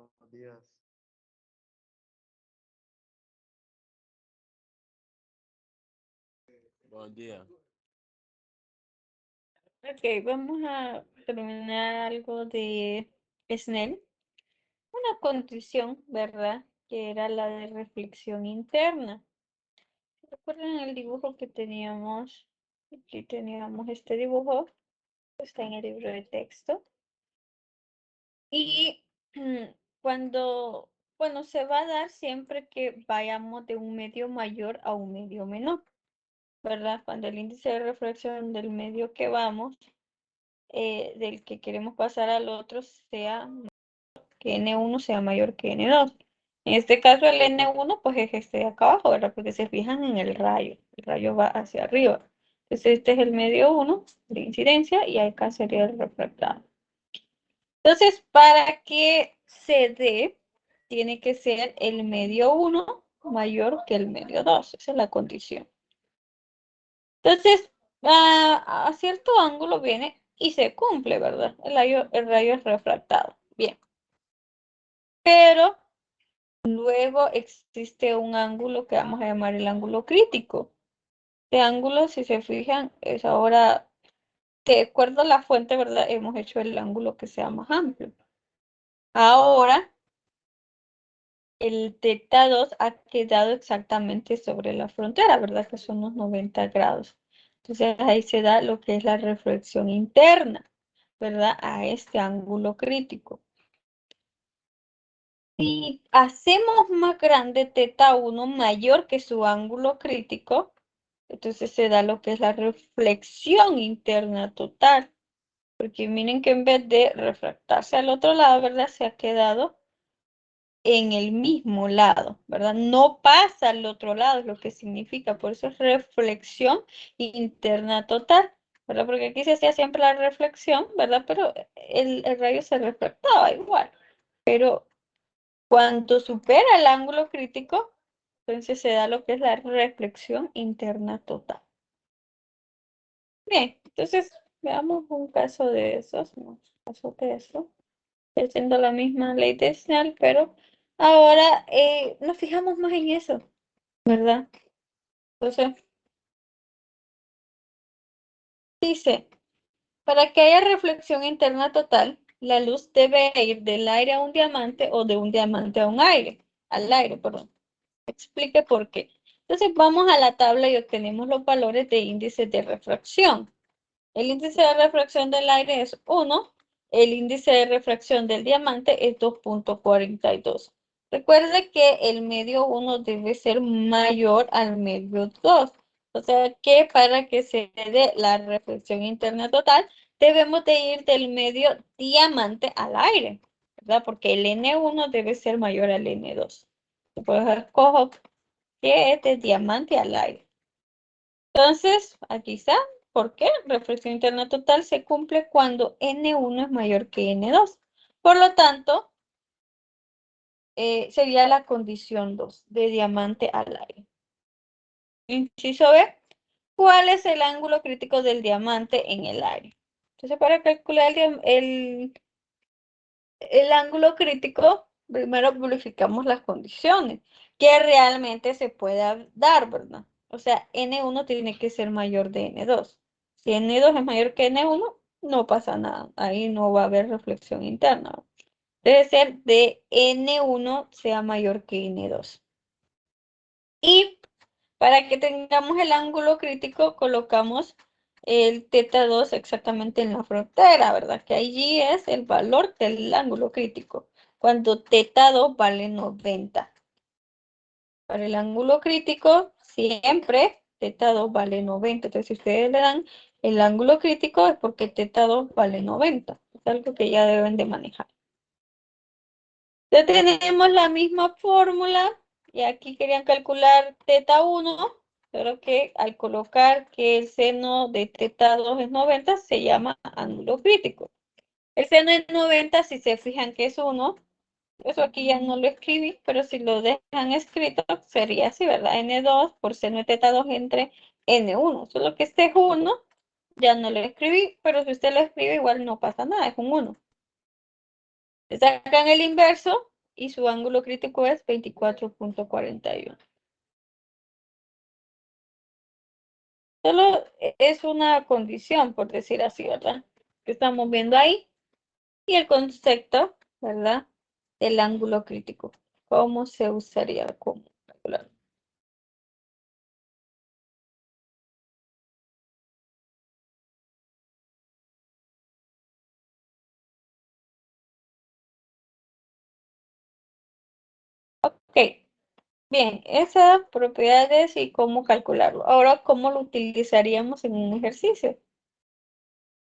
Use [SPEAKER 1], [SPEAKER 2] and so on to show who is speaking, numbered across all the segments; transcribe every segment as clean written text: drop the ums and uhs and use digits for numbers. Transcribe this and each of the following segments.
[SPEAKER 1] Buenos días.
[SPEAKER 2] Buen día.
[SPEAKER 3] Ok, vamos a terminar algo de Snell. Una condición, ¿verdad? Que era la de reflexión interna. ¿Recuerdan el dibujo que teníamos? Aquí teníamos este dibujo, está en el libro de texto. Y cuando, bueno, se va a dar siempre que vayamos de un medio mayor a un medio menor, ¿verdad? Cuando el índice de reflexión del medio que vamos, del que queremos pasar al otro, sea que N1 sea mayor que N2. En este caso el N1 pues es este de acá abajo, ¿verdad? Porque se fijan en el rayo va hacia arriba. Entonces este es el medio 1 de incidencia y acá sería el refractado. Entonces, para que se dé, tiene que ser el medio 1 mayor que el medio 2. Esa es la condición. Entonces, a cierto ángulo viene y se cumple, ¿verdad? El rayo es refractado. Bien. Pero luego existe un ángulo que vamos a llamar el ángulo crítico. Este ángulo, si se fijan, es ahora, de acuerdo a la fuente, ¿verdad? Hemos hecho el ángulo que sea más amplio. Ahora, el teta 2 ha quedado exactamente sobre la frontera, ¿verdad? Que son los 90 grados. Entonces ahí se da lo que es la reflexión interna, ¿verdad? A este ángulo crítico. Si hacemos más grande teta 1 mayor que su ángulo crítico, entonces se da lo que es la reflexión interna total. Porque miren que en vez de refractarse al otro lado, ¿verdad? Se ha quedado en el mismo lado, ¿verdad? No pasa al otro lado, es lo que significa. Por eso es reflexión interna total, ¿verdad? Porque aquí se hacía siempre la reflexión, ¿verdad? Pero el rayo se refractaba igual. Pero cuando supera el ángulo crítico, entonces se da lo que es la reflexión interna total. Bien, entonces veamos un caso de esos, un caso de eso, siendo la misma ley de Snell, pero ahora nos fijamos más en eso, ¿verdad? Entonces, dice, para que haya reflexión interna total, la luz debe ir del aire a un diamante o de un diamante a un aire, al aire, perdón. Explique por qué. Entonces vamos a la tabla y obtenemos los valores de índice de refracción. El índice de refracción del aire es 1, el índice de refracción del diamante es 2.42. Recuerde que el medio 1 debe ser mayor al medio 2. O sea que para que se dé la reflexión interna total, debemos de ir del medio diamante al aire, ¿verdad? Porque el N1 debe ser mayor al N2. Pues escojo que es de diamante al aire. Entonces, aquí está. ¿Por qué? Reflexión interna total se cumple cuando N1 es mayor que N2. Por lo tanto, sería la condición 2, de diamante al aire. Inciso B, ¿cuál es el ángulo crítico del diamante en el aire? Entonces, para calcular el ángulo crítico, primero verificamos las condiciones que realmente se pueda dar, ¿verdad? O sea, N1 tiene que ser mayor de N2. Si N2 es mayor que N1, no pasa nada. Ahí no va a haber reflexión interna. Debe ser de N1 sea mayor que N2. Y para que tengamos el ángulo crítico, colocamos el teta 2 exactamente en la frontera, ¿verdad? Que allí es el valor del ángulo crítico, cuando teta 2 vale 90. Para el ángulo crítico, siempre teta 2 vale 90. Entonces, si ustedes le dan el ángulo crítico, es porque teta 2 vale 90. Es algo que ya deben de manejar. Ya tenemos la misma fórmula y aquí querían calcular teta 1, pero que al colocar que el seno de teta 2 es 90, se llama ángulo crítico. El seno es 90, si se fijan que es 1, eso aquí ya no lo escribí, pero si lo dejan escrito sería así, ¿verdad? N2 por seno de teta 2 entre N1. Solo que este es 1, ya no lo escribí, pero si usted lo escribe igual no pasa nada, es un 1. Le sacan el inverso, y su ángulo crítico es 24.41. Solo es una condición, por decir así, ¿verdad? Que estamos viendo ahí. Y el concepto, ¿verdad? Del ángulo crítico. ¿Cómo se usaría? ¿Cómo calcularlo? Ok, bien, esas propiedades y cómo calcularlo. Ahora, ¿cómo lo utilizaríamos en un ejercicio?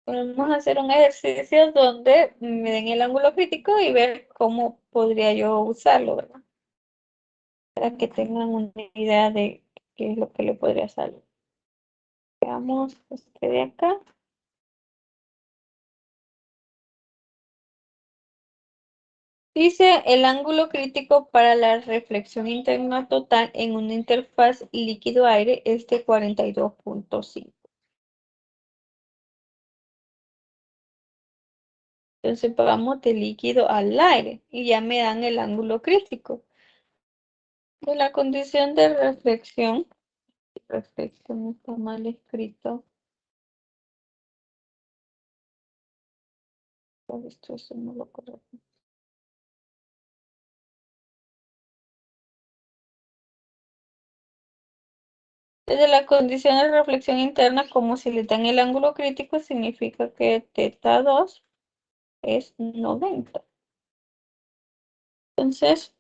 [SPEAKER 3] Podemos hacer un ejercicio donde me den el ángulo crítico y ver cómo podría yo usarlo, ¿verdad? Para que tengan una idea de qué es lo que le podría salir. Veamos este de acá. Dice el ángulo crítico para la reflexión interna total en una interfaz líquido-aire es de 42.5. Entonces vamos de líquido al aire y ya me dan el ángulo crítico. De la condición de reflexión está mal escrito. Por esto eso no lo correcto. Desde la condición de reflexión interna, como si le dan el ángulo crítico, significa que teta 2 es 90. Entonces,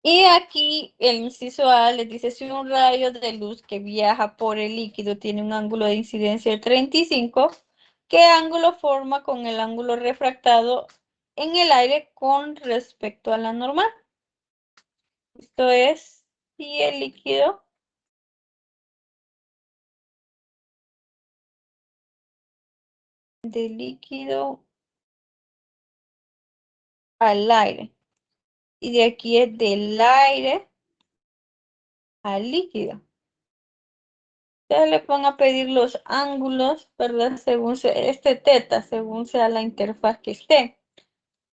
[SPEAKER 3] y aquí el inciso A les dice si un rayo de luz que viaja por el líquido tiene un ángulo de incidencia de 35, ¿qué ángulo forma con el ángulo refractado en el aire con respecto a la normal? Esto es si el líquido de líquido al aire. Y de aquí es del aire al líquido. Ustedes le van a pedir los ángulos, ¿verdad? Según este teta, según sea la interfaz que esté.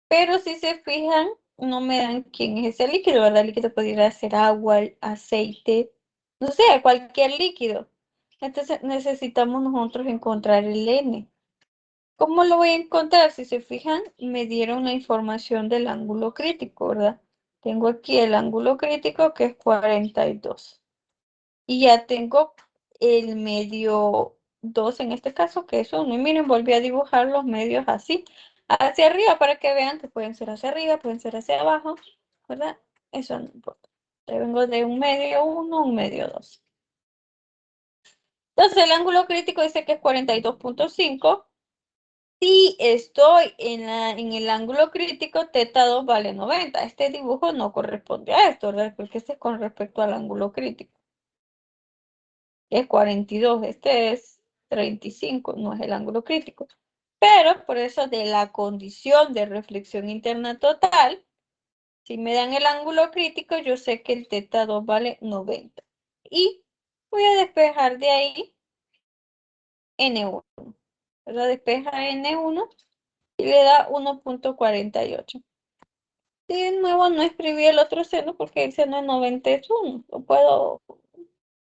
[SPEAKER 3] Pero si se fijan, no me dan quién es ese líquido, ¿verdad? El líquido podría ser agua, aceite, no sé, cualquier líquido. Entonces necesitamos nosotros encontrar el N. ¿Cómo lo voy a encontrar? Si se fijan, me dieron la información del ángulo crítico, ¿verdad? Tengo aquí el ángulo crítico que es 42. Y ya tengo el medio 2 en este caso, que es 1. Y miren, volví a dibujar los medios así, hacia arriba, para que vean que pueden ser hacia arriba, pueden ser hacia abajo, ¿verdad? Eso no importa. Yo vengo de un medio 1, un medio 2. Entonces, el ángulo crítico dice que es 42.5. Si estoy en el ángulo crítico, teta 2 vale 90. Este dibujo no corresponde a esto, ¿verdad? Porque este es con respecto al ángulo crítico. Es 42, este es 35, no es el ángulo crítico. Pero por eso de la condición de reflexión interna total, si me dan el ángulo crítico, yo sé que el teta 2 vale 90. Y voy a despejar de ahí N1. ¿Verdad? Despeja N1 y le da 1.48. Y de nuevo no escribí el otro seno porque el seno de 90 es 1. Lo puedo,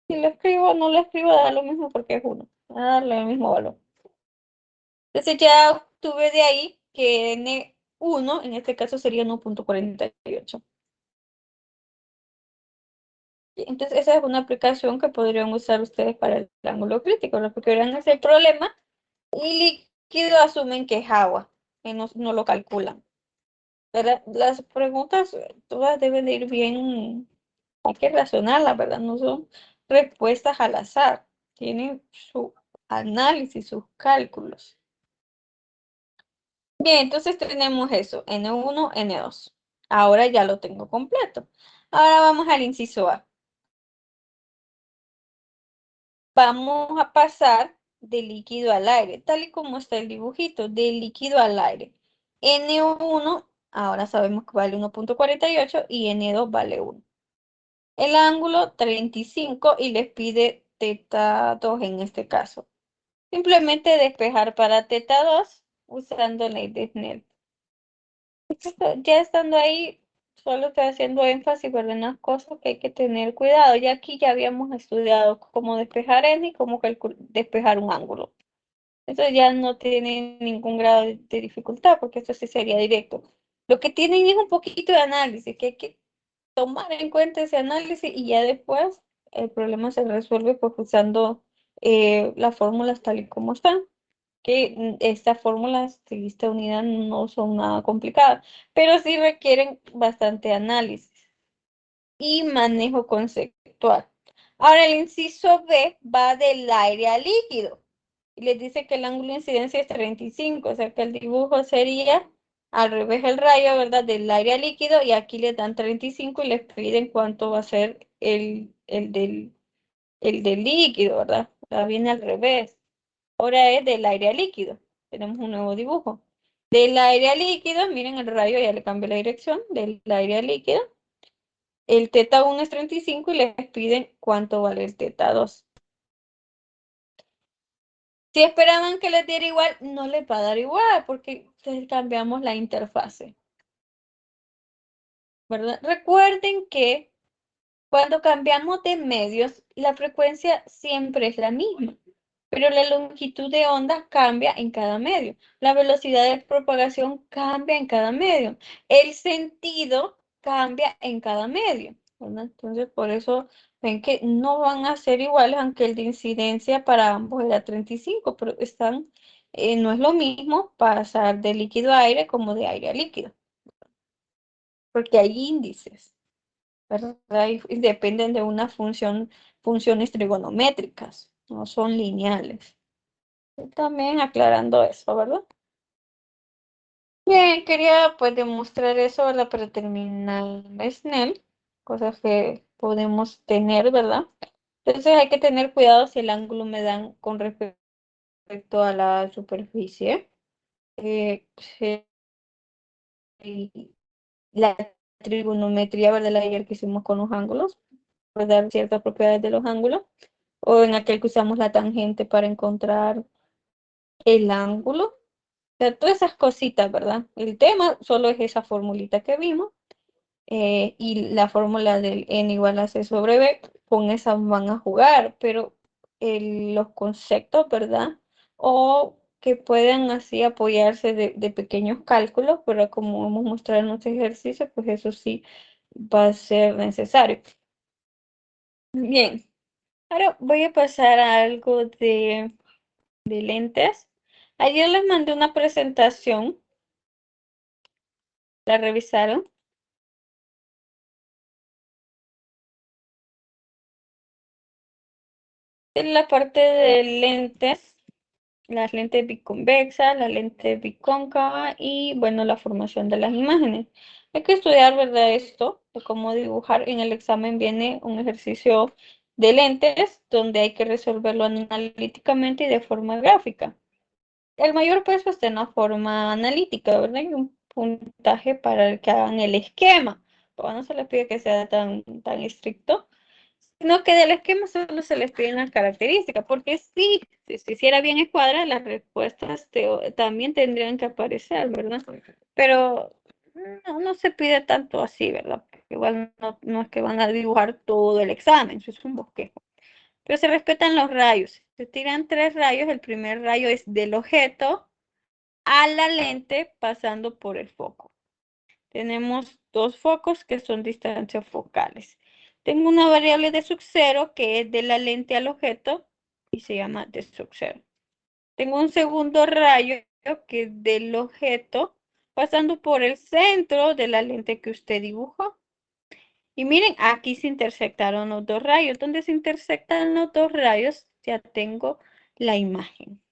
[SPEAKER 3] si lo escribo o no lo escribo, da lo mismo porque es 1. Va a darle el mismo valor. Entonces ya obtuve de ahí que N1, en este caso sería 1.48. Entonces esa es una aplicación que podrían usar ustedes para el ángulo crítico, ¿no? Porque verán ese problema y líquido asumen que es agua, y no lo calculan. ¿Verdad? Las preguntas todas deben de ir bien, hay que razonarlas, ¿verdad? No son respuestas al azar, tienen su análisis, sus cálculos. Bien, entonces tenemos eso, N1, N2. Ahora ya lo tengo completo. Ahora vamos al inciso A. Vamos a pasar de líquido al aire, tal y como está el dibujito, de líquido al aire. N1, ahora sabemos que vale 1.48 y N2 vale 1. El ángulo 35 y les pide teta 2 en este caso. Simplemente despejar para teta 2 usando ley de Snell. Ya estando ahí, solo estoy haciendo énfasis, ¿verdad? En las cosas que hay que tener cuidado. Ya aquí ya habíamos estudiado cómo despejar n y cómo despejar un ángulo. Eso ya no tiene ningún grado de dificultad, porque esto sí sería directo. Lo que tienen es un poquito de análisis, que hay que tomar en cuenta ese análisis y ya después el problema se resuelve pues usando las fórmulas tal y como están, que estas fórmulas de esta unidad no son nada complicadas, pero sí requieren bastante análisis y manejo conceptual. Ahora el inciso B va del aire al líquido y les dice que el ángulo de incidencia es 35, o sea que el dibujo sería al revés el rayo, ¿verdad? Del aire al líquido y aquí les dan 35 y les piden cuánto va a ser el del líquido, ¿verdad? Ahora viene al revés. Ahora es del aire al líquido. Tenemos un nuevo dibujo. Del aire al líquido, miren el rayo, ya le cambié la dirección, del aire al líquido. El teta 1 es 35 y les piden cuánto vale el teta 2. Si esperaban que les diera igual, no les va a dar igual porque cambiamos la interfase, ¿verdad? Recuerden que cuando cambiamos de medios, la frecuencia siempre es la misma, pero la longitud de onda cambia en cada medio. La velocidad de propagación cambia en cada medio. El sentido cambia en cada medio, ¿verdad? Entonces, por eso ven que no van a ser iguales, aunque el de incidencia para ambos era 35, pero no es lo mismo pasar de líquido a aire como de aire a líquido, porque hay índices. ¿Verdad? Y dependen de una funciones trigonométricas, no son lineales. También aclarando eso, ¿verdad? Bien, quería pues demostrar eso, ¿verdad? Para terminar Snell, cosas que podemos tener, ¿verdad? Entonces hay que tener cuidado si el ángulo me dan con respecto a la superficie. Si la trigonometría, ¿verdad? La ayer que hicimos con los ángulos, pues dar ciertas propiedades de los ángulos. O en aquel que usamos la tangente para encontrar el ángulo. O sea, todas esas cositas, ¿verdad? El tema solo es esa formulita que vimos y la fórmula del n igual a c sobre b, con esa van a jugar, pero los conceptos, ¿verdad? O que puedan así apoyarse de pequeños cálculos, pero como hemos mostrado en nuestro ejercicio, pues eso sí va a ser necesario. Bien, ahora voy a pasar a algo de lentes. Ayer les mandé una presentación, ¿la revisaron? En la parte de lentes, las lentes biconvexas, la lente bicóncava y, bueno, la formación de las imágenes. Hay que estudiar, ¿verdad? Esto, de cómo dibujar. En el examen viene un ejercicio de lentes donde hay que resolverlo analíticamente y de forma gráfica. El mayor peso está en la forma analítica, ¿verdad? Y un puntaje para que hagan el esquema. Pero no se les pide que sea tan estricto, sino que del esquema solo se les piden las características, porque si se hiciera bien escuadra, las respuestas también tendrían que aparecer, ¿verdad? Pero no se pide tanto así, ¿verdad? Porque igual no es que van a dibujar todo el examen, eso es un bosquejo. Pero se respetan los rayos. Se tiran 3 rayos, el primer rayo es del objeto a la lente pasando por el foco. Tenemos 2 focos que son distancias focales. Tengo una variable de sub 0 que es de la lente al objeto y se llama de sub 0. Tengo un segundo rayo que es del objeto pasando por el centro de la lente que usted dibujó. Y miren, aquí se intersectaron los 2 rayos. Donde se intersectan los 2 rayos, ya tengo la imagen.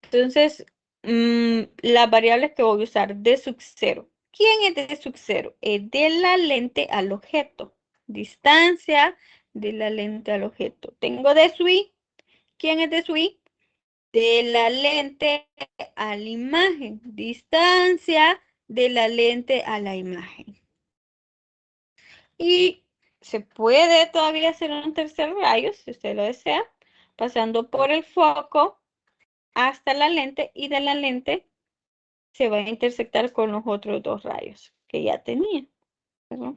[SPEAKER 3] Entonces, las variables que voy a usar de sub 0. ¿Quién es de sub 0? Es de la lente al objeto. Distancia de la lente al objeto. Tengo de sub i. ¿Quién es de sub i? De la lente a la imagen. Distancia de la lente a la imagen. Y se puede todavía hacer un tercer rayo, si usted lo desea, pasando por el foco hasta la lente y de la lente se va a intersectar con los otros dos rayos que ya tenía, ¿verdad?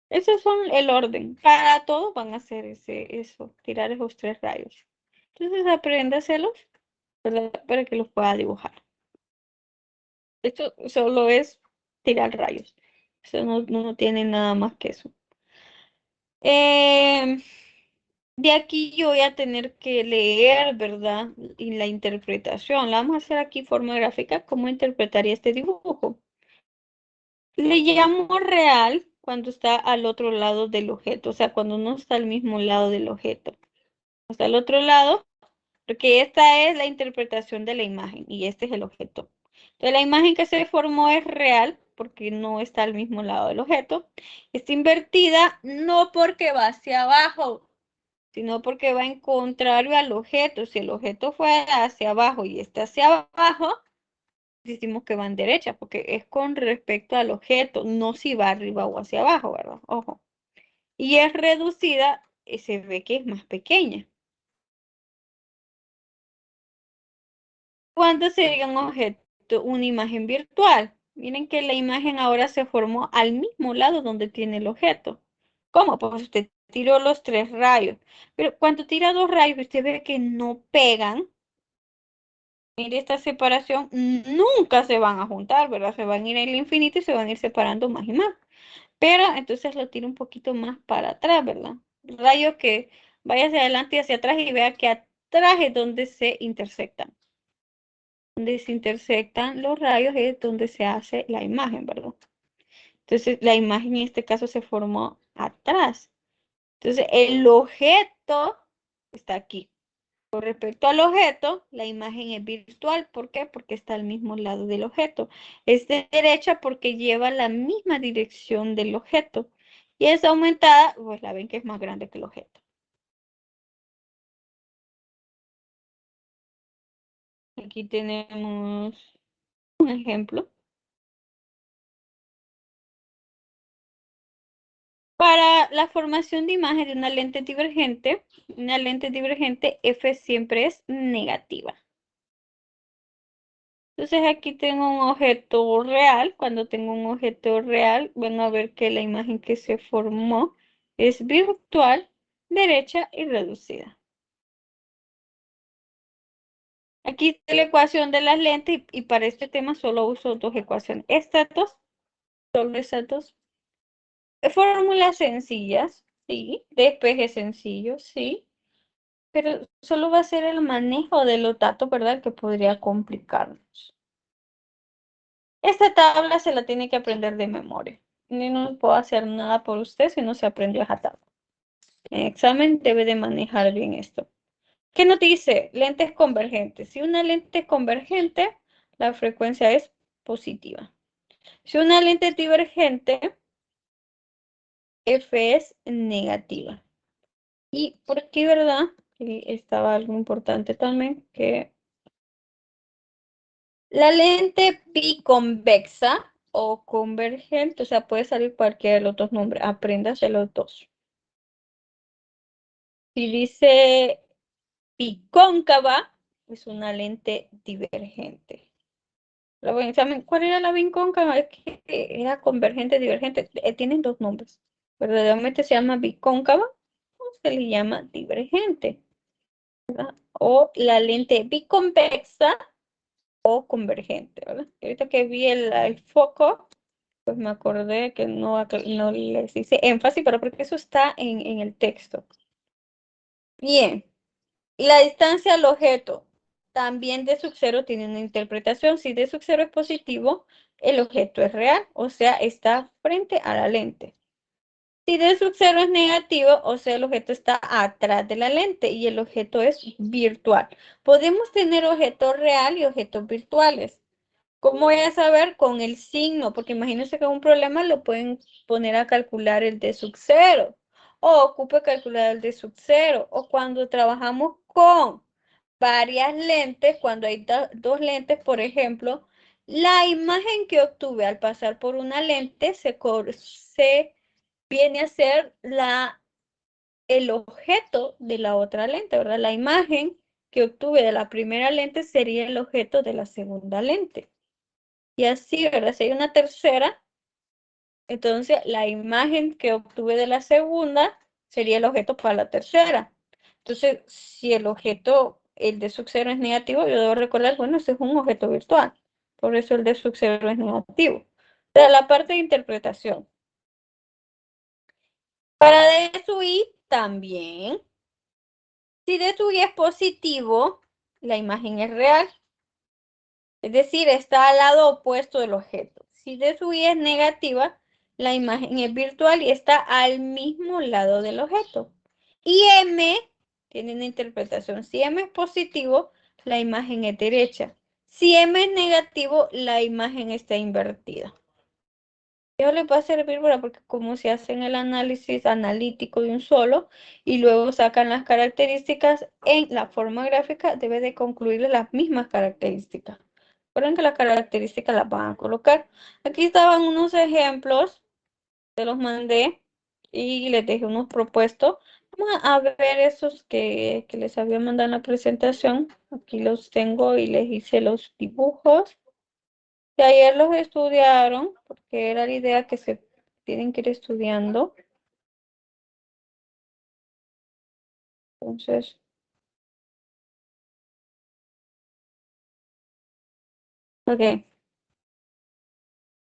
[SPEAKER 3] Esos son el orden. Para todo van a hacer eso, tirar esos tres rayos. Entonces apréndaselos, ¿verdad? Para que los pueda dibujar. Esto solo es tirar rayos. Eso no tiene nada más que eso. Eh, de aquí yo voy a tener que leer, ¿verdad? Y la interpretación. La vamos a hacer aquí forma gráfica. ¿Cómo interpretaría este dibujo? Le llamo real cuando está al otro lado del objeto, o sea, cuando no está al mismo lado del objeto. Está al otro lado, porque esta es la interpretación de la imagen y este es el objeto. Entonces, la imagen que se formó es real porque no está al mismo lado del objeto. Está invertida no porque va hacia abajo, sino porque va en contrario al objeto. Si el objeto fue hacia abajo y está hacia abajo, decimos que va en derecha, porque es con respecto al objeto, no si va arriba o hacia abajo, ¿verdad? Ojo. Y es reducida, se ve que es más pequeña. ¿Cuándo sería un objeto? Una imagen virtual. Miren que la imagen ahora se formó al mismo lado donde tiene el objeto. ¿Cómo? Pues usted tiró los tres rayos. Pero cuando tira dos rayos, usted ve que no pegan. Mire, esta separación nunca se van a juntar, ¿verdad? Se van a ir al infinito y se van a ir separando más y más. Pero entonces lo tiro un poquito más para atrás, ¿verdad? Rayo que vaya hacia adelante y hacia atrás y vea que atrás es donde se intersectan. Donde se intersectan los rayos es donde se hace la imagen, ¿verdad? Entonces la imagen en este caso se formó atrás. Entonces el objeto está aquí. Con respecto al objeto, la imagen es virtual. ¿Por qué? Porque está al mismo lado del objeto. Es de derecha porque lleva la misma dirección del objeto. Y es aumentada, pues la ven que es más grande que el objeto. Aquí tenemos un ejemplo. Para la formación de imagen de una lente divergente F siempre es negativa. Entonces aquí tengo un objeto real. Cuando tengo un objeto real, van a ver que la imagen que se formó es virtual, derecha y reducida. Aquí está la ecuación de las lentes y para este tema solo uso dos ecuaciones. Estas dos, solo estas dos. Fórmulas sencillas, sí. Despeje sencillo, sí. Pero solo va a ser el manejo de los datos, ¿verdad? Que podría complicarnos. Esta tabla se la tiene que aprender de memoria. Ni no puedo hacer nada por usted si no se aprendió esa tabla. En examen debe de manejar bien esto. ¿Qué nos dice? Lentes convergentes. Si una lente es convergente, la frecuencia es positiva. Si una lente es divergente, F es negativa. Y por aquí, ¿verdad? Y estaba algo importante también, que la lente biconvexa o convergente, o sea, puede salir cualquiera de los dos nombres, apréndase los dos. Si dice bicóncava, es una lente divergente. Luego en examen, ¿cuál era la bicóncava? Es que era convergente, divergente, tienen dos nombres. Verdaderamente se llama bicóncava o se le llama divergente, ¿verdad? O la lente biconvexa o convergente, ¿verdad? Ahorita que vi el foco, pues me acordé que no les hice énfasis, pero porque eso está en el texto. Bien, y la distancia al objeto también de sub cero tiene una interpretación. Si de sub cero es positivo, el objeto es real, o sea, está frente a la lente. Si de sub cero es negativo, o sea, el objeto está atrás de la lente y el objeto es virtual. Podemos tener objetos reales y objetos virtuales. ¿Cómo voy a saber? Con el signo, porque imagínense que un problema lo pueden poner a calcular el de sub cero, o ocupe calcular el de sub cero, o cuando trabajamos con varias lentes, cuando hay dos lentes, por ejemplo, la imagen que obtuve al pasar por una lente se viene a ser el objeto de la otra lente, ¿verdad? La imagen que obtuve de la primera lente sería el objeto de la segunda lente. Y así, ¿verdad? Si hay una tercera, entonces la imagen que obtuve de la segunda sería el objeto para la tercera. Entonces, si el objeto, el de sub 0 es negativo, yo debo recordar, bueno, ese es un objeto virtual. Por eso el de sub 0 es negativo. O sea, la parte de interpretación. Para D sub I también. Si D sub I es positivo, la imagen es real. Es decir, está al lado opuesto del objeto. Si D sub I es negativa, la imagen es virtual y está al mismo lado del objeto. Y M tiene una interpretación. Si M es positivo, la imagen es derecha. Si M es negativo, la imagen está invertida. Eso les va a servir, ¿verdad? Porque como se hace el análisis analítico de un solo y luego sacan las características en la forma gráfica, debe de concluir las mismas características. Recuerden que las características las van a colocar. Aquí estaban unos ejemplos, se los mandé y les dejé unos propuestos. Vamos a ver esos que les había mandado en la presentación. Aquí los tengo y les hice los dibujos. Que ayer los estudiaron, porque era la idea que se tienen que ir estudiando. Entonces, ok.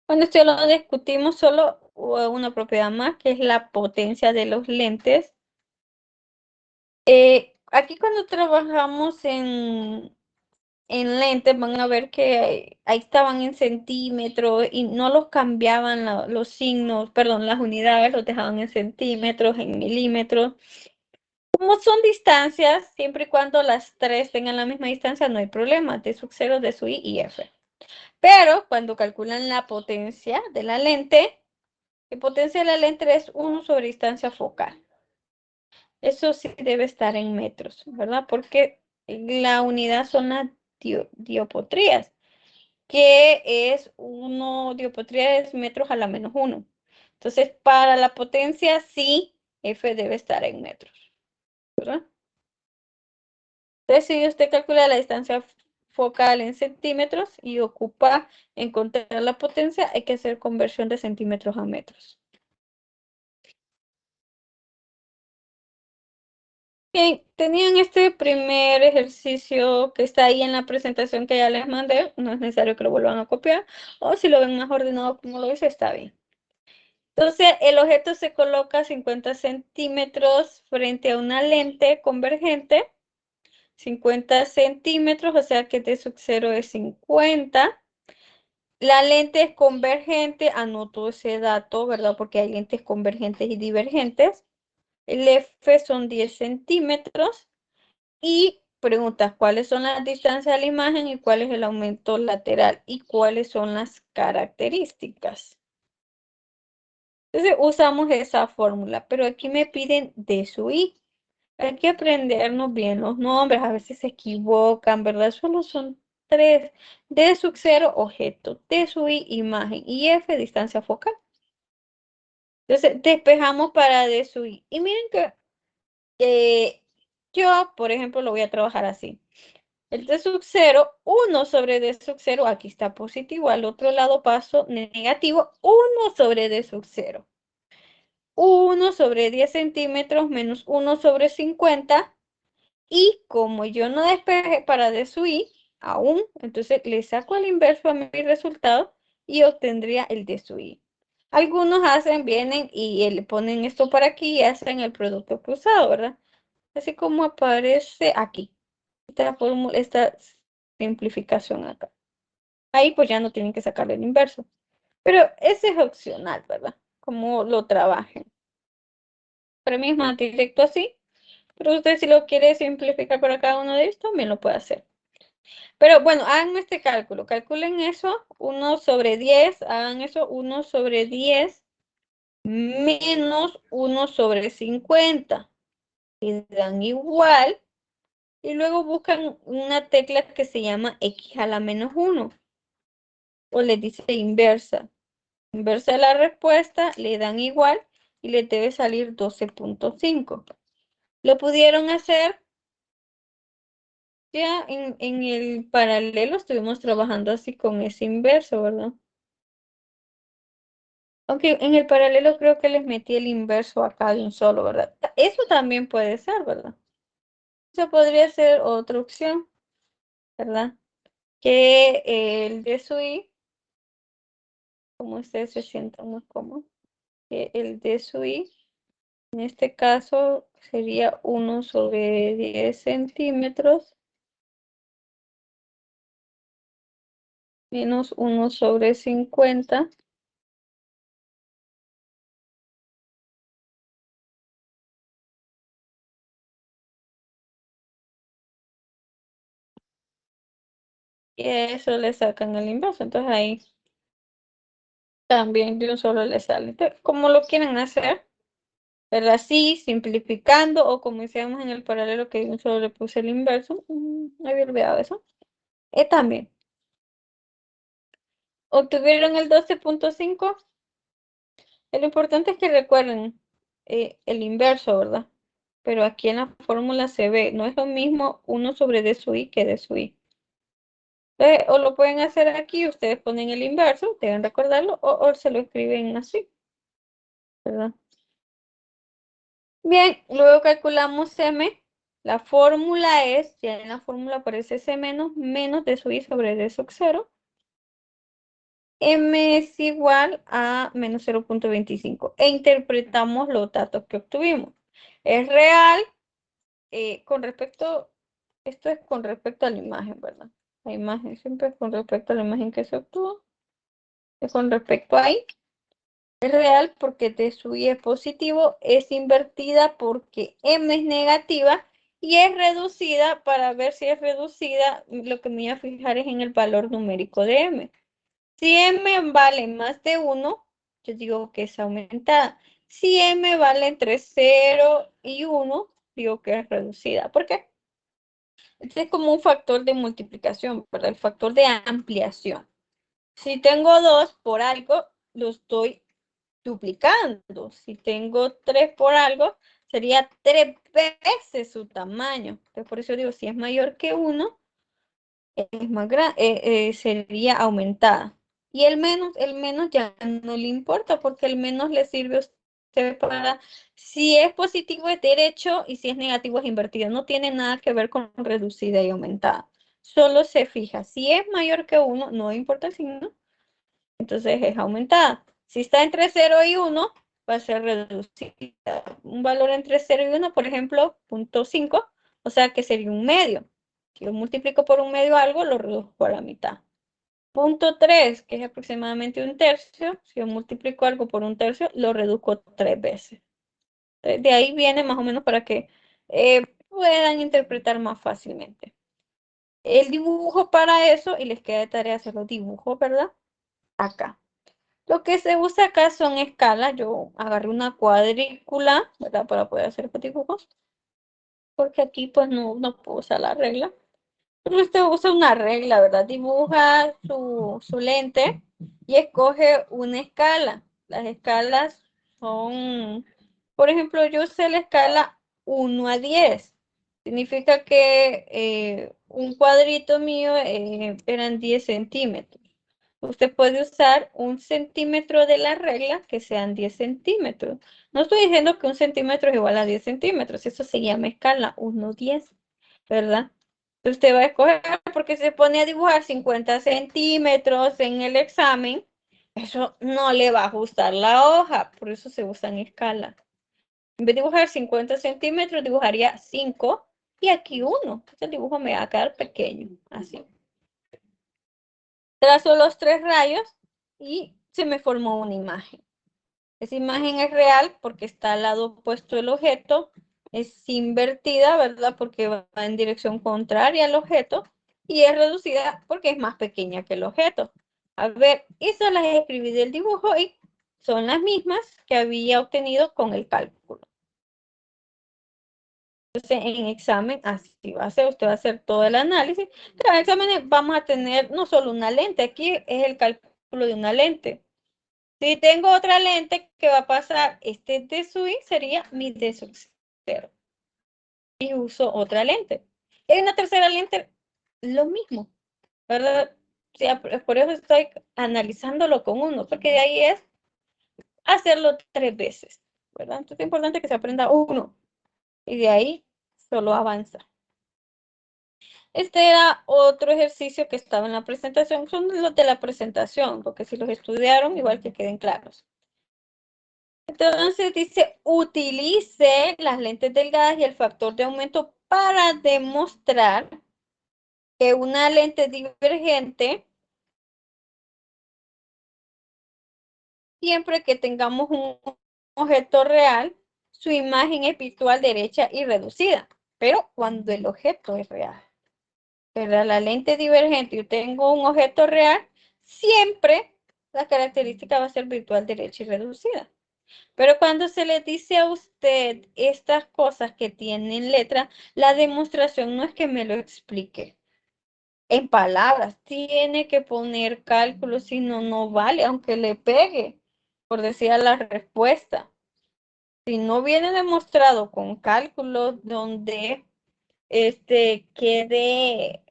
[SPEAKER 3] Bueno, esto lo discutimos solo una propiedad más, que es la potencia de los lentes. Aquí cuando trabajamos en lentes, van a ver que ahí estaban en centímetros y no los cambiaban los signos, perdón, las unidades los dejaban en centímetros, en milímetros. Como son distancias, siempre y cuando las tres tengan la misma distancia, no hay problema, de sub 0, de sub I y F. Pero cuando calculan la potencia de la lente, la potencia de la lente es 1 sobre distancia focal. Eso sí debe estar en metros, ¿verdad? Porque la unidad son las dioptrías, que es 1, dioptría es metros a la menos 1. Entonces, para la potencia sí, F debe estar en metros, ¿verdad? Entonces, si usted calcula la distancia focal en centímetros y ocupa encontrar la potencia, hay que hacer conversión de centímetros a metros. Bien, tenían este primer ejercicio que está ahí en la presentación que ya les mandé, no es necesario que lo vuelvan a copiar, o si lo ven más ordenado como lo hice, está bien. Entonces, el objeto se coloca a 50 centímetros frente a una lente convergente, 50 centímetros, o sea que T sub 0 es 50. La lente es convergente, anoto ese dato, ¿verdad? Porque hay lentes convergentes y divergentes. El F son 10 centímetros. Y preguntas, ¿cuáles son las distancias de la imagen y cuál es el aumento lateral? ¿Y cuáles son las características? Entonces usamos esa fórmula, pero aquí me piden D sub I. Hay que aprendernos bien los nombres, a veces se equivocan, ¿verdad? Solo son tres. D sub 0, objeto. D sub I, imagen. Y F, distancia focal. Entonces, despejamos para D sub I. Y miren que yo, por ejemplo, lo voy a trabajar así. El D sub 0, 1 sobre D sub 0, aquí está positivo. Al otro lado paso negativo, 1 sobre D sub 0. 1 sobre 10 centímetros menos 1 sobre 50. Y como yo no despeje para D sub I aún, entonces le saco el inverso a mi resultado y obtendría el D sub I. Algunos hacen, vienen y le ponen esto por aquí y hacen el producto cruzado, ¿verdad? Así como aparece aquí, esta fórmula, esta simplificación acá. Ahí pues ya no tienen que sacarle el inverso. Pero ese es opcional, ¿verdad? Como lo trabajen. Para mí es más directo así, pero usted si lo quiere simplificar para cada uno de estos, también lo puede hacer. Pero bueno, hagan este cálculo. Calculen eso, 1 sobre 10. Hagan eso, 1 sobre 10 menos 1 sobre 50. Y dan igual. Y luego buscan una tecla que se llama X a la menos 1. O les dice inversa. Inversa de la respuesta, le dan igual y les debe salir 12.5. ¿Lo pudieron hacer? Ya en el paralelo estuvimos trabajando así con ese inverso, ¿verdad? Aunque en el paralelo creo que les metí el inverso acá de un solo, ¿verdad? Eso también puede ser, ¿verdad? Eso podría ser otra opción, ¿verdad? Que el de su i, como ustedes se sientan más cómodos, que el de su i, en este caso sería 1/10 centímetros menos 1/50. Y eso le sacan el inverso. Entonces ahí también de un solo le sale. Entonces, como lo quieren hacer, ¿verdad? Sí, simplificando o como hicimos en el paralelo que de un solo le puse el inverso. No había olvidado eso. También. Obtuvieron el 12,5. Lo importante es que recuerden el inverso, ¿verdad? Pero aquí en la fórmula se ve, no es lo mismo 1/d sub i que d sub i. O lo pueden hacer aquí, ustedes ponen el inverso, deben recordarlo, o se lo escriben así, ¿verdad? Bien, luego calculamos m. La fórmula es, ya en la fórmula aparece c menos d sub i sobre d sub 0. M es igual a menos 0,25. E interpretamos los datos que obtuvimos. Es real con respecto, esto es con respecto a la imagen, ¿verdad? La imagen siempre es con respecto a la imagen que se obtuvo. Es con respecto a ahí. Es real porque T sub i es positivo, es invertida porque M es negativa y es reducida. Para ver si es reducida, lo que me voy a fijar es en el valor numérico de M. Si M vale más de 1, yo digo que es aumentada. Si M vale entre 0 y 1, digo que es reducida. ¿Por qué? Este es como un factor de multiplicación, ¿verdad? El factor de ampliación. Si tengo 2 por algo, lo estoy duplicando. Si tengo 3 por algo, sería 3 veces su tamaño. Entonces, por eso digo, si es mayor que 1, es más grande, sería aumentada. Y el menos ya no le importa porque el menos le sirve a usted para, si es positivo es derecho y si es negativo es invertido. No tiene nada que ver con reducida y aumentada. Solo se fija, si es mayor que 1, no importa el signo, entonces es aumentada. Si está entre 0 y 1, va a ser reducida. Un valor entre 0 y 1, por ejemplo, 0,5, o sea que sería un medio. Si lo multiplico por un medio algo, lo reduzco a la mitad. 0,3, que es aproximadamente un tercio. Si yo multiplico algo por un tercio, lo reduzco 3 veces. De ahí viene más o menos para que puedan interpretar más fácilmente. El dibujo para eso, y les queda de tarea hacer los dibujos, ¿verdad? Acá. Lo que se usa acá son escalas. Yo agarré una cuadrícula, ¿verdad? Para poder hacer los dibujos. Porque aquí pues no puedo usar la regla. Pero usted usa una regla, ¿verdad? Dibuja su lente y escoge una escala. Las escalas son, por ejemplo, yo usé la escala 1 a 10. Significa que un cuadrito mío eran 10 centímetros. Usted puede usar 1 centímetro de la regla que sean 10 centímetros. No estoy diciendo que 1 centímetro es igual a 10 centímetros. Eso se llama escala 1 a 10, ¿verdad? Usted va a escoger porque se pone a dibujar 50 centímetros en el examen. Eso no le va a ajustar la hoja. Por eso se usa en escala. En vez de dibujar 50 centímetros, dibujaría 5 y aquí 1. El dibujo me va a quedar pequeño. Así. Trazo los 3 rayos y se me formó una imagen. Esa imagen es real porque está al lado opuesto del objeto, es invertida, ¿verdad? Porque va en dirección contraria al objeto y es reducida porque es más pequeña que el objeto. A ver, esas las escribí del dibujo y son las mismas que había obtenido con el cálculo. Entonces, en examen, así va a ser, usted va a hacer todo el análisis, pero en exámenes vamos a tener no solo una lente, aquí es el cálculo de una lente. Si tengo otra lente que va a pasar, este de sub i sería mi de sub 0. Y uso otra lente. Y hay una tercera lente, lo mismo, ¿verdad? Sí, por eso estoy analizándolo con uno, porque de ahí es hacerlo 3 veces, ¿verdad? Entonces es importante que se aprenda uno y de ahí solo avanza. Este era otro ejercicio que estaba en la presentación, son los de la presentación, porque si los estudiaron, igual que queden claros. Entonces dice, utilice las lentes delgadas y el factor de aumento para demostrar que una lente divergente, siempre que tengamos un objeto real, su imagen es virtual derecha y reducida, pero cuando el objeto es real. Pero la lente divergente, yo tengo un objeto real, siempre la característica va a ser virtual derecha y reducida. Pero cuando se le dice a usted estas cosas que tienen letra, la demostración no es que me lo explique en palabras, tiene que poner cálculos, si no, no vale, aunque le pegue, por decir la respuesta. Si no viene demostrado con cálculos donde quede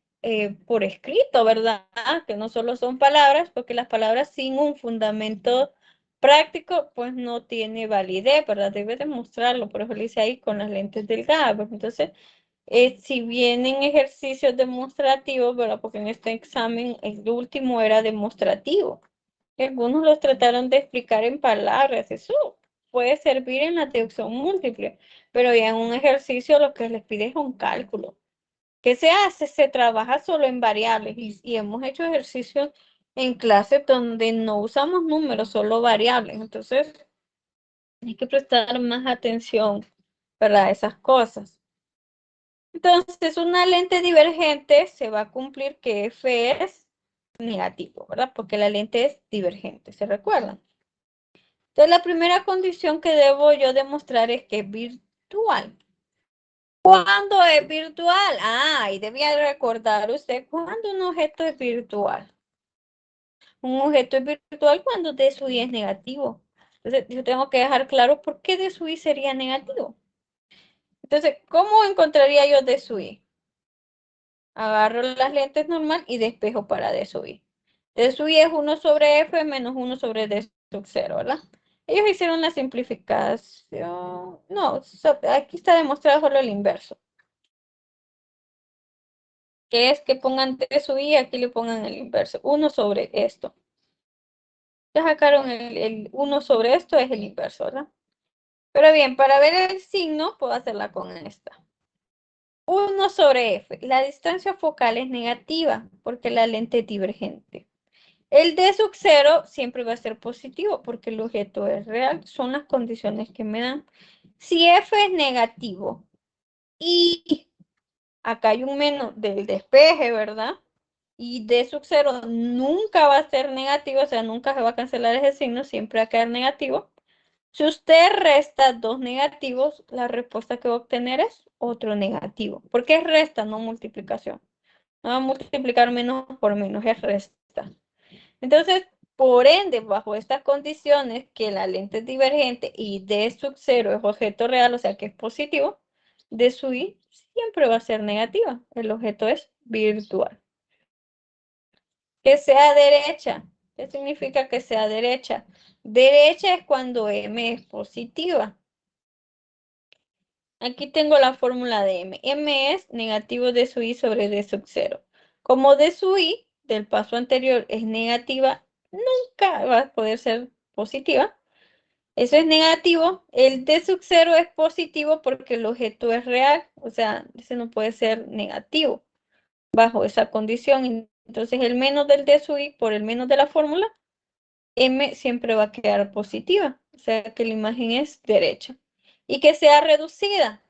[SPEAKER 3] por escrito, ¿verdad? Que no solo son palabras, porque las palabras sin un fundamento práctico, pues no tiene validez, ¿verdad? Debe demostrarlo, por eso lo hice ahí con las lentes delgadas. Entonces, si vienen ejercicios demostrativos, ¿verdad? Porque en este examen el último era demostrativo. Algunos los trataron de explicar en palabras, eso puede servir en la deducción múltiple, pero ya en un ejercicio lo que les pide es un cálculo. ¿Qué se hace? Se trabaja solo en variables y hemos hecho ejercicios en clase donde no usamos números, solo variables. Entonces, hay que prestar más atención para esas cosas. Entonces, una lente divergente se va a cumplir que F es negativo, ¿verdad? Porque la lente es divergente, ¿se recuerdan? Entonces, la primera condición que debo yo demostrar es que es virtual. ¿Cuándo es virtual? Y debía recordar usted cuándo un objeto es virtual. Un objeto es virtual cuando D sub I es negativo. Entonces, yo tengo que dejar claro por qué D sub I sería negativo. Entonces, ¿cómo encontraría yo D sub I? Agarro las lentes normal y despejo para D sub I. D sub I es 1 sobre F menos 1 sobre D sub 0, ¿verdad? Ellos hicieron la simplificación. No, aquí está demostrado solo el inverso. Que es que pongan D sub I y aquí le pongan el inverso. 1 sobre esto. Ya sacaron el 1 sobre esto, es el inverso, ¿verdad? Pero bien, para ver el signo, puedo hacerla con esta. 1 sobre F. La distancia focal es negativa porque la lente es divergente. El D sub 0 siempre va a ser positivo porque el objeto es real. Son las condiciones que me dan. Si F es negativo y acá hay un menos del despeje, ¿verdad? Y D sub 0 nunca va a ser negativo, o sea, nunca se va a cancelar ese signo, siempre va a quedar negativo. Si usted resta dos negativos, la respuesta que va a obtener es otro negativo. Porque es resta, no multiplicación. No va a multiplicar menos por menos, es resta. Entonces, por ende, bajo estas condiciones, que la lente es divergente y D sub 0 es objeto real, o sea que es positivo, D sub I siempre va a ser negativa. El objeto es virtual. Que sea derecha. ¿Qué significa que sea derecha? Derecha es cuando M es positiva. Aquí tengo la fórmula de M. M es negativo de su I sobre D sub 0. Como D sub I del paso anterior es negativa, nunca va a poder ser positiva. Eso es negativo. El D sub 0 es positivo porque el objeto es real. O sea, ese no puede ser negativo bajo esa condición. Entonces, el menos del D sub I por el menos de la fórmula, M siempre va a quedar positiva. O sea, que la imagen es derecha. Y que sea reducida.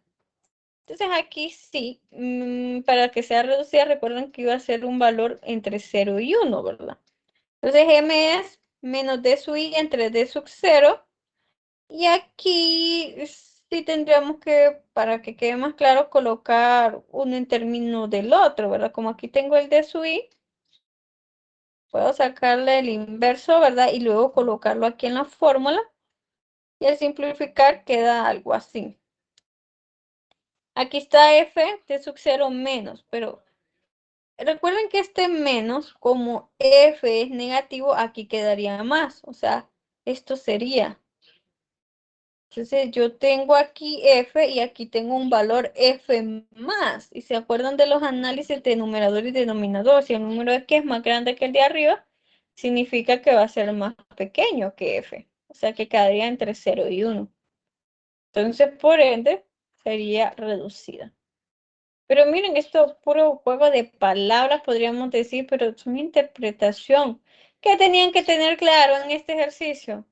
[SPEAKER 3] Entonces aquí sí, para que sea reducida, recuerden que iba a ser un valor entre 0 y 1, ¿verdad? Entonces M es menos D sub I entre D sub 0. Y aquí sí tendríamos que, para que quede más claro, colocar uno en términos del otro, ¿verdad? Como aquí tengo el D sub I, puedo sacarle el inverso, ¿verdad? Y luego colocarlo aquí en la fórmula. Y al simplificar queda algo así. Aquí está f de sub 0 menos, pero recuerden que este menos, como f es negativo, aquí quedaría más, o sea, esto sería. Entonces yo tengo aquí f y aquí tengo un valor f más. Y se acuerdan de los análisis de numerador y denominador. Si el número de aquí es más grande que el de arriba, significa que va a ser más pequeño que f. O sea que quedaría entre 0 y 1. Entonces, por ende, sería reducida. Pero miren, esto es puro juego de palabras, podríamos decir, pero es una interpretación. ¿Qué tenían que tener claro en este ejercicio?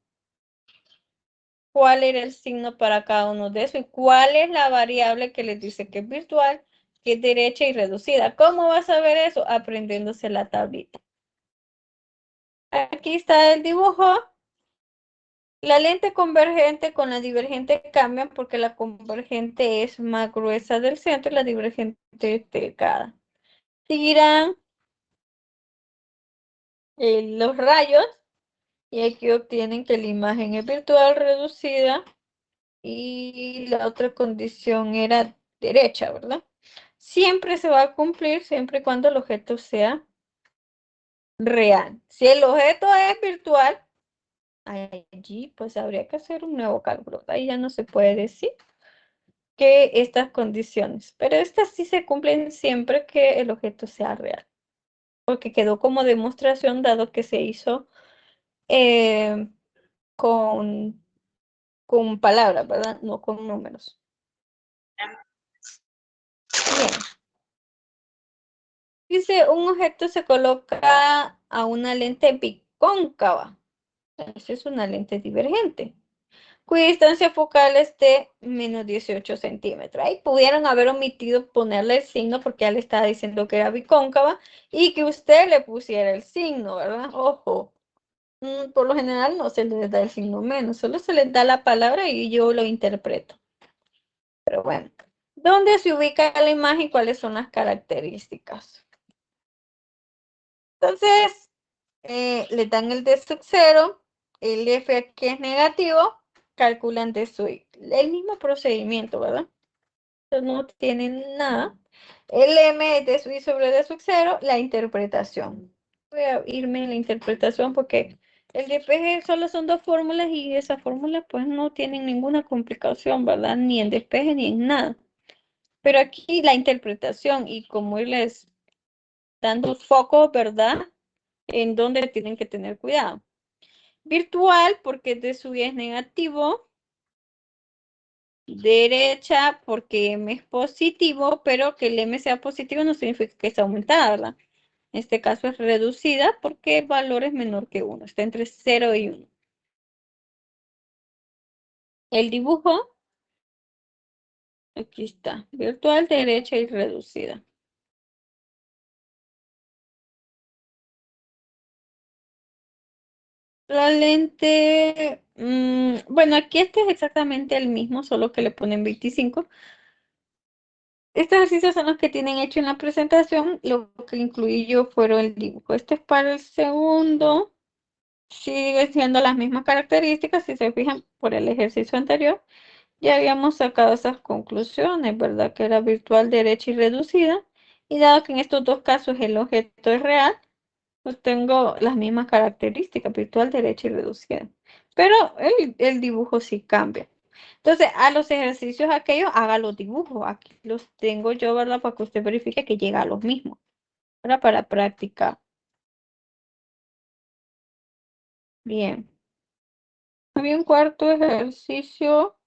[SPEAKER 3] ¿Cuál era el signo para cada uno de esos? ¿Y cuál es la variable que les dice que es virtual, que es derecha y reducida? ¿Cómo vas a ver eso? Aprendiéndose la tablita. Aquí está el dibujo. La lente convergente con la divergente cambian porque la convergente es más gruesa del centro y la divergente es delgada. Tiran los rayos y aquí obtienen que la imagen es virtual reducida y la otra condición era derecha, ¿verdad? Siempre se va a cumplir siempre y cuando el objeto sea real. Si el objeto es virtual, allí pues habría que hacer un nuevo cálculo. Ahí ya no se puede decir que estas condiciones, pero estas sí se cumplen siempre que el objeto sea real, porque quedó como demostración dado que se hizo eh, con, con palabras, ¿verdad? No con números. Bien. Dice, un objeto se coloca a una lente bicóncava. Esa es una lente divergente, cuya distancia focal es de menos 18 centímetros. Ahí pudieron haber omitido ponerle el signo porque ya le estaba diciendo que era bicóncava y que usted le pusiera el signo, ¿verdad? Ojo, por lo general no se les da el signo menos, solo se les da la palabra y yo lo interpreto. Pero bueno, ¿dónde se ubica la imagen y cuáles son las características? Entonces, le dan el D sub 0, el F aquí es negativo, calculan D sub I. El mismo procedimiento, ¿verdad? Entonces no tienen nada. El M es D sub I sobre D sub 0, la interpretación. Voy a irme en la interpretación porque el despeje solo son dos fórmulas y esas fórmulas pues no tienen ninguna complicación, ¿verdad? Ni en despeje ni en nada. Pero aquí la interpretación y como irles dando foco, ¿verdad? En donde tienen que tener cuidado. Virtual, porque de su es negativo. Derecha, porque M es positivo, pero que el M sea positivo no significa que sea aumentada, ¿verdad? En este caso es reducida porque el valor es menor que 1, está entre 0 y 1. El dibujo, aquí está, virtual, derecha y reducida. La lente, bueno, aquí este es exactamente el mismo, solo que le ponen 25. Estos ejercicios son los que tienen hecho en la presentación, lo que incluí yo fueron el dibujo. Este es para el segundo, sigue siendo las mismas características, si se fijan por el ejercicio anterior, ya habíamos sacado esas conclusiones, ¿verdad? Que era virtual, derecha y reducida, y dado que en estos dos casos el objeto es real, pues tengo las mismas características, virtual, derecha y reducida. Pero el dibujo sí cambia. Entonces, a los ejercicios aquellos, haga los dibujos. Aquí los tengo yo, ¿verdad? Para que usted verifique que llega a los mismos. ¿Verdad? Para practicar. Bien. Había un cuarto ejercicio.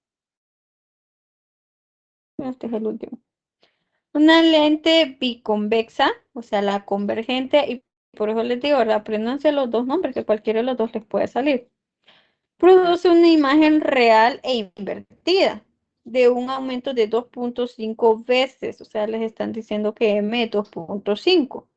[SPEAKER 3] Este es el último. Una lente biconvexa, o sea, la convergente, y por eso les digo, ¿verdad? Apréndanse los dos nombres, que cualquiera de los dos les puede salir. Produce una imagen real e invertida de un aumento de 2.5 veces, o sea, les están diciendo que M es 2.5.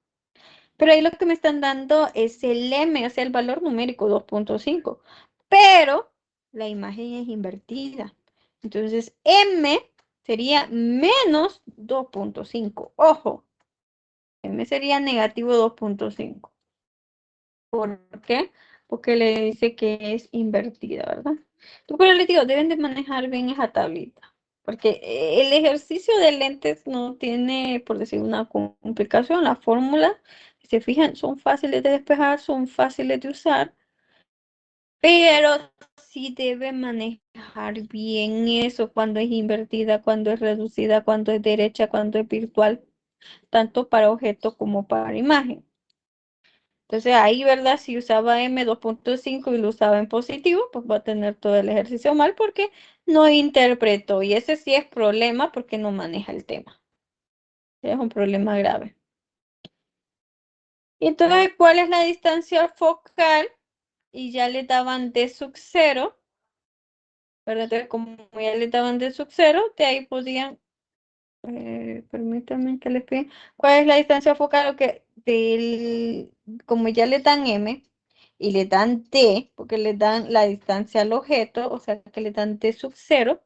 [SPEAKER 3] Pero ahí lo que me están dando es el M, o sea, el valor numérico 2.5. Pero la imagen es invertida. Entonces, M sería menos 2.5. Ojo, M sería negativo 2.5. ¿Por qué? Porque le dice que es invertida, ¿verdad? Pero les digo, deben de manejar bien esa tablita. Porque el ejercicio de lentes no tiene, por decir, una complicación. La fórmula, si se fijan, son fáciles de despejar, son fáciles de usar, pero sí debe manejar bien eso, cuando es invertida, cuando es reducida, cuando es derecha, cuando es virtual, tanto para objeto como para imagen. Entonces ahí, ¿verdad? Si usaba M2.5 y lo usaba en positivo, pues va a tener todo el ejercicio mal porque no interpretó. Y ese sí es problema porque no maneja el tema. Es un problema grave. Y entonces, ¿cuál es la distancia focal? Y ya le daban D sub 0, ¿verdad? Entonces, como ya le daban D sub 0, de ahí podían, permítanme que les pida, ¿cuál es la distancia focal? Como ya le dan M y le dan D, porque le dan la distancia al objeto, o sea que le dan D sub 0,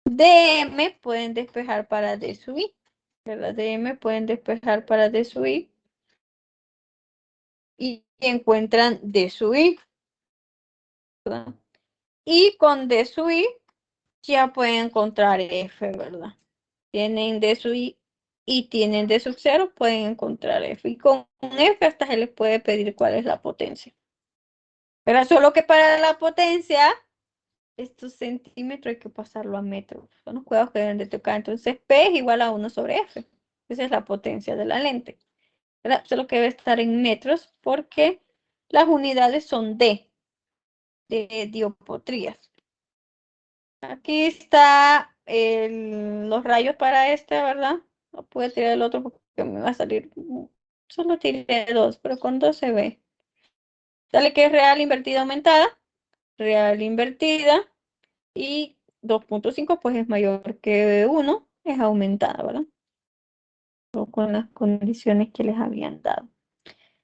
[SPEAKER 3] DM pueden despejar para D sub I, ¿verdad? DM pueden despejar para D sub I y encuentran D sub I, ¿verdad? Y con D sub I ya pueden encontrar F, ¿verdad? Tienen D sub I y tienen D sub 0, pueden encontrar F. Y con F hasta se les puede pedir cuál es la potencia. Pero solo que para la potencia, estos centímetros hay que pasarlo a metros. Son los cuidados que deben de tocar. Entonces P es igual a 1 sobre F. Esa es la potencia de la lente. ¿Verdad? Solo que debe estar en metros porque las unidades son de dioptrías. Aquí está los rayos para este, ¿verdad? No pude tirar el otro porque me va a salir. Solo tiré dos, pero con dos se ve. Dale que es real invertida aumentada. Real invertida. Y 2.5 pues es mayor que 1. Es aumentada, ¿verdad? O con las condiciones que les habían dado.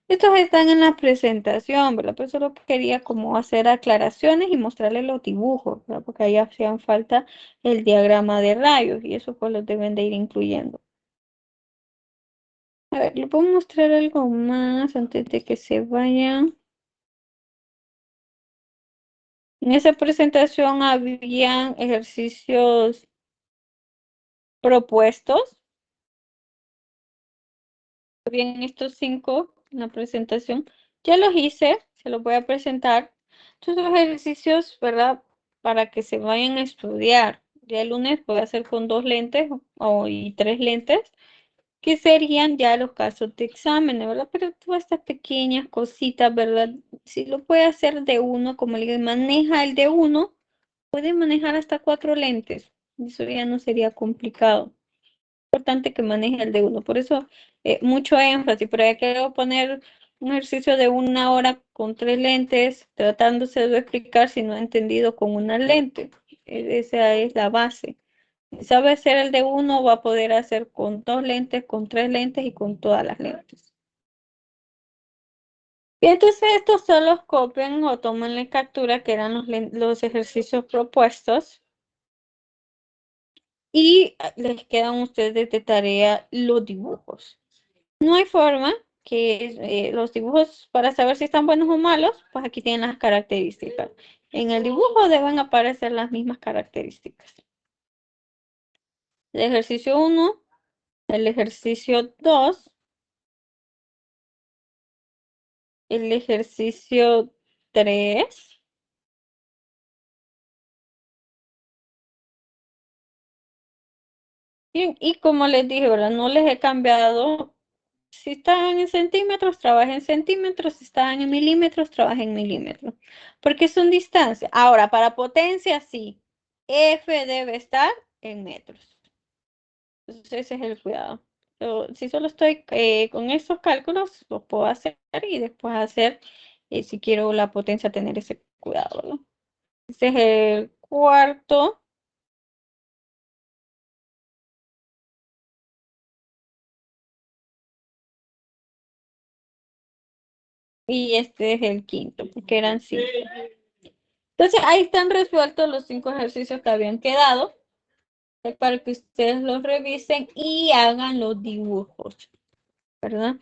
[SPEAKER 3] Estos están en la presentación, ¿verdad? Pero solo quería como hacer aclaraciones y mostrarles los dibujos, ¿verdad? Porque ahí hacían falta el diagrama de rayos y eso pues los deben de ir incluyendo. A ver, les puedo mostrar algo más antes de que se vayan. En esa presentación habían ejercicios propuestos. Bien, estos 5 en la presentación. Ya los hice, se los voy a presentar. Estos dos ejercicios, ¿verdad? Para que se vayan a estudiar. Ya el lunes voy a hacer con 2 lentes y 3 lentes, que serían ya los casos de exámenes, ¿verdad? Pero todas estas pequeñas cositas, ¿verdad? Si lo puede hacer de uno, como le digo, maneja el de uno, puede manejar hasta 4 lentes. Eso ya no sería complicado. Importante que maneje el de uno. Por eso, mucho énfasis. Pero ya quiero poner un ejercicio de 1 hora con 3 lentes, tratándose de explicar si no ha entendido con una lente. Esa es la base. Si sabe hacer el de uno, va a poder hacer con 2 lentes, con 3 lentes y con todas las lentes. Y entonces estos solo copian o toman captura, que eran los ejercicios propuestos. Y les quedan a ustedes de tarea los dibujos. No hay forma que los dibujos, para saber si están buenos o malos, pues aquí tienen las características. En el dibujo deben aparecer las mismas características. El ejercicio 1, el ejercicio 2, el ejercicio 3. Y como les dije, ¿verdad? No les he cambiado. Si están en centímetros, trabajen en centímetros. Si están en milímetros, trabajen en milímetros. Porque son distancias. Ahora, para potencia, sí. F debe estar en metros. Entonces, ese es el cuidado. Si solo estoy con estos cálculos, los puedo hacer y después hacer, si quiero la potencia, tener ese cuidado, ¿no? Ese es el cuarto. Y este es el quinto, porque eran 5. Entonces, ahí están resueltos los 5 ejercicios que habían quedado, para que ustedes los revisen y hagan los dibujos, ¿verdad?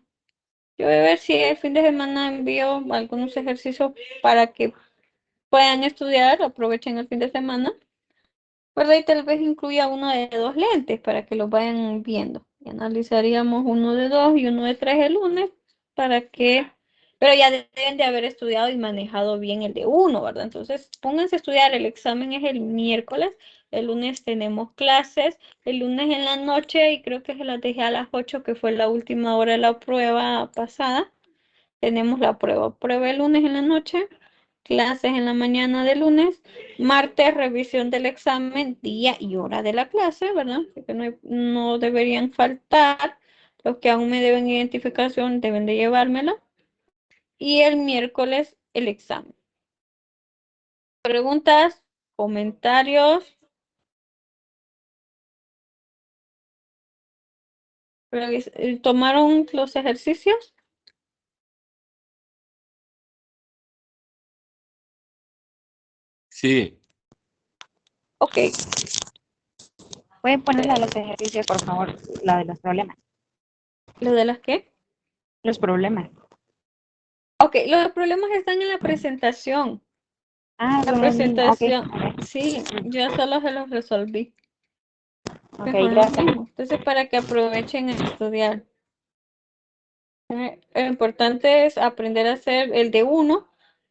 [SPEAKER 3] Yo voy a ver si el fin de semana envío algunos ejercicios para que puedan estudiar, aprovechen el fin de semana. ¿verdad? Y tal vez incluya uno de 2 lentes para que lo vayan viendo. Y analizaríamos uno de 2 y uno de 3 el lunes para que, pero ya deben de haber estudiado y manejado bien el de uno, ¿verdad? Entonces, pónganse a estudiar, el examen es el miércoles, el lunes tenemos clases, el lunes en la noche, y creo que se las dejé a las 8, que fue la última hora de la prueba pasada. Tenemos la prueba el lunes en la noche, clases en la mañana de lunes, martes revisión del examen, día y hora de la clase, ¿verdad? Porque no deberían faltar. Los que aún me deben identificación deben de llevármela. Y el miércoles el examen. Preguntas, comentarios. ¿Tomaron los ejercicios?
[SPEAKER 1] Sí.
[SPEAKER 3] Ok.
[SPEAKER 2] ¿Pueden poner la de los ejercicios, por favor? La de los problemas.
[SPEAKER 3] ¿Lo de las qué?
[SPEAKER 2] Los problemas.
[SPEAKER 3] Ok, los problemas están en la presentación.
[SPEAKER 2] Ah,
[SPEAKER 3] La
[SPEAKER 2] son en línea. Ok,
[SPEAKER 3] presentación,
[SPEAKER 2] ok.
[SPEAKER 3] sí, yo solo se los resolví,
[SPEAKER 2] Ok,
[SPEAKER 3] que son los
[SPEAKER 2] gracias.
[SPEAKER 3] mismos. Entonces, para que aprovechen a estudiar. Lo importante es aprender a hacer el de uno,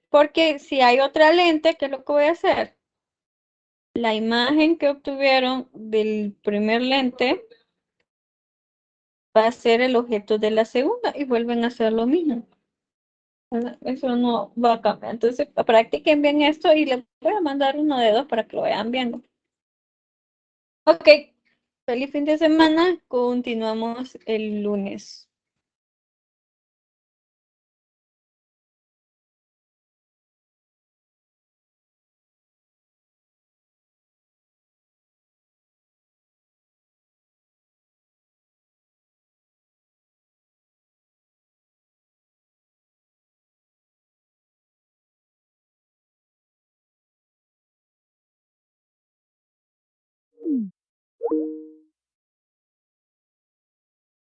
[SPEAKER 3] porque si hay otra lente, ¿qué es lo que voy a hacer? La imagen que obtuvieron del primer lente va a ser el objeto de la segunda y vuelven a hacer lo mismo. ¿Verdad? Eso no va a cambiar. Entonces, practiquen bien esto y les voy a mandar uno de 2 para que lo vean viendo. Ok, feliz fin de semana. Continuamos el lunes.